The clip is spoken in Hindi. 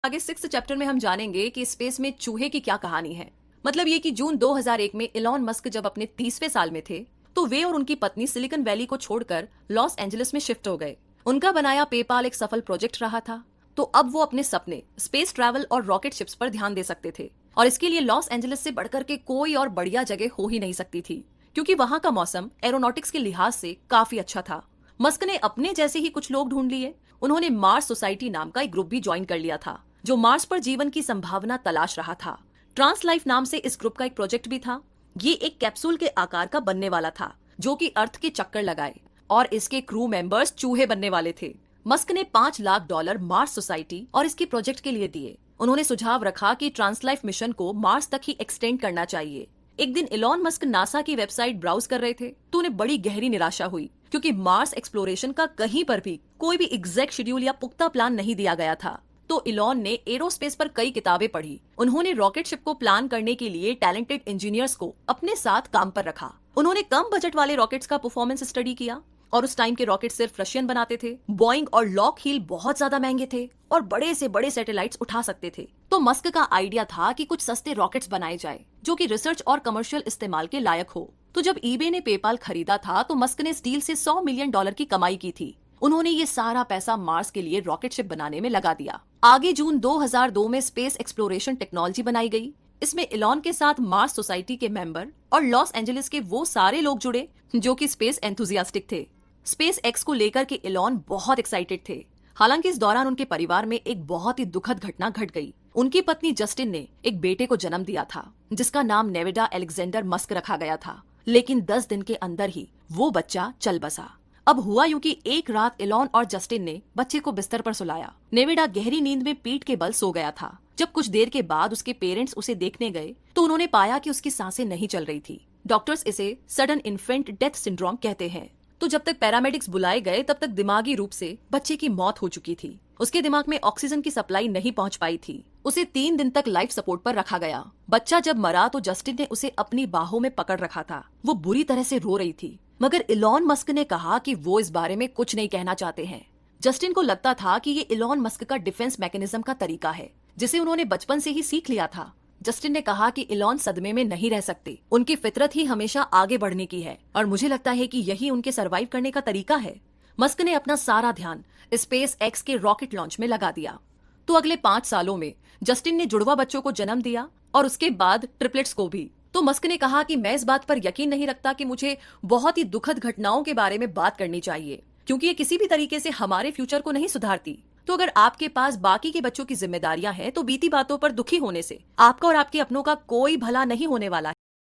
आगे 6th चैप्टर में हम जानेंगे कि स्पेस में चूहे की क्या कहानी है। मतलब ये कि जून 2001 में इलॉन मस्क जब अपने 30वें साल में थे तो वे और उनकी पत्नी सिलिकॉन वैली को छोड़कर लॉस एंजलिस में शिफ्ट हो गए। उनका बनाया पेपाल एक सफल प्रोजेक्ट रहा था, तो अब वो अपने सपने स्पेस ट्रैवल और रॉकेट शिप्स पर ध्यान दे सकते थे। और इसके लिए लॉस एंजलिस से बढ़कर के कोई और बढ़िया जगह हो ही नहीं सकती थी, क्योंकि वहां का मौसम एरोनॉटिक्स के लिहाज से काफी अच्छा था। मस्क ने अपने जैसे ही कुछ लोग ढूंढ लिए। उन्होंने मार्स सोसाइटी नाम का एक ग्रुप भी ज्वाइन कर लिया था, जो मार्स पर जीवन की संभावना तलाश रहा था। ट्रांस लाइफ नाम से इस ग्रुप का एक प्रोजेक्ट भी था। ये एक कैप्सूल के आकार का बनने वाला था, जो कि अर्थ के चक्कर लगाए, और इसके क्रू मेंबर्स चूहे बनने वाले थे। मस्क ने $5 लाख मार्स सोसाइटी और इसके प्रोजेक्ट के लिए दिए। उन्होंने सुझाव रखा कि ट्रांस लाइफ मिशन को मार्स तक ही एक्सटेंड करना चाहिए। एक दिन इलॉन मस्क नासा की वेबसाइट ब्राउज कर रहे थे तो उन्हें बड़ी गहरी निराशा हुई, क्योंकि मार्स एक्सप्लोरेशन का कहीं पर भी कोई भी एग्जैक्ट शेड्यूल या पुख्ता प्लान नहीं दिया गया था। तो इलॉन ने एरोस्पेस पर कई किताबें पढ़ी। उन्होंने रॉकेट शिप को प्लान करने के लिए टैलेंटेड इंजीनियर्स को अपने साथ काम पर रखा। उन्होंने कम बजट वाले रॉकेट्स का परफॉर्मेंस स्टडी किया, और उस टाइम के रॉकेट सिर्फ रशियन बनाते थे। बॉइंग और लॉकहील बहुत ज्यादा महंगे थे और बड़े से बड़े सैटेलाइट्स उठा सकते थे। तो मस्क का आइडिया था कि कुछ सस्ते रॉकेट्स बनाए जाए जो कि रिसर्च और कमर्शियल इस्तेमाल के लायक हो। तो जब ईबे ने पेपाल खरीदा था तो मस्क ने इस डील से $100 मिलियन की कमाई की थी। उन्होंने ये सारा पैसा मार्स के लिए रॉकेट शिप बनाने में लगा दिया। आगे जून 2002 में स्पेस एक्सप्लोरेशन टेक्नोलॉजी बनाई गई। इसमें इलॉन के साथ मार्स सोसाइटी के मेंबर और लॉस एंजलिस के वो सारे लोग जुड़े जो कि स्पेस एंथुजियास्टिक थे। स्पेस एक्स को लेकर के इलॉन बहुत एक्साइटेड थे। हालांकि इस दौरान उनके परिवार में एक बहुत ही दुखद घटना घट गई। उनकी पत्नी जस्टिन ने एक बेटे को जन्म दिया था, जिसका नाम नेविडा अलेक्जेंडर मस्क रखा गया था। लेकिन 10 दिन के अंदर ही वो बच्चा चल बसा। अब हुआ यूं कि एक रात इलॉन और जस्टिन ने बच्चे को बिस्तर पर सुलाया। नेविडा गहरी नींद में पीठ के बल सो गया था। जब कुछ देर के बाद उसके पेरेंट्स उसे देखने गए तो उन्होंने पाया कि उसकी सांसें नहीं चल रही थी। डॉक्टर्स इसे सडन इन्फेंट डेथ सिंड्रोम कहते हैं। तो जब तक पैरामेडिक्स बुलाए गए तब तक दिमागी रूप से बच्चे की मौत हो चुकी थी। उसके दिमाग में ऑक्सीजन की सप्लाई नहीं पहुंच पाई थी। उसे 3 दिन तक लाइफ सपोर्ट पर रखा गया। बच्चा जब मरा तो जस्टिन ने उसे अपनी बाहों में पकड़ रखा था। वो बुरी तरह से रो रही थी, मगर इलॉन मस्क ने कहा कि वो इस बारे में कुछ नहीं कहना चाहते हैं। जस्टिन को लगता था कि ये इलॉन मस्क का डिफेंस मैकेनिज्म का तरीका है, जिसे उन्होंने बचपन से ही सीख लिया था। जस्टिन ने कहा कि इलॉन सदमे में नहीं रह सकते। उनकी फितरत ही हमेशा आगे बढ़ने की है, और मुझे लगता है कि यही उनके सरवाइव करने का तरीका है। मस्क ने अपना सारा ध्यान स्पेस एक्स के रॉकेट लॉन्च में लगा दिया। तो अगले 5 सालों में जस्टिन ने जुड़वा बच्चों को जन्म दिया, और उसके बाद ट्रिपलेट्स को भी। तो मस्क ने कहा कि मैं इस बात पर यकीन नहीं रखता कि मुझे बहुत ही दुखद घटनाओं के बारे में बात करनी चाहिए, क्योंकि ये किसी भी तरीके से हमारे फ्यूचर को नहीं सुधारती। तो अगर आपके पास बाकी के बच्चों की जिम्मेदारियां हैं तो बीती बातों पर दुखी होने से आपका और आपके अपनों का कोई भला नहीं होने वाला है।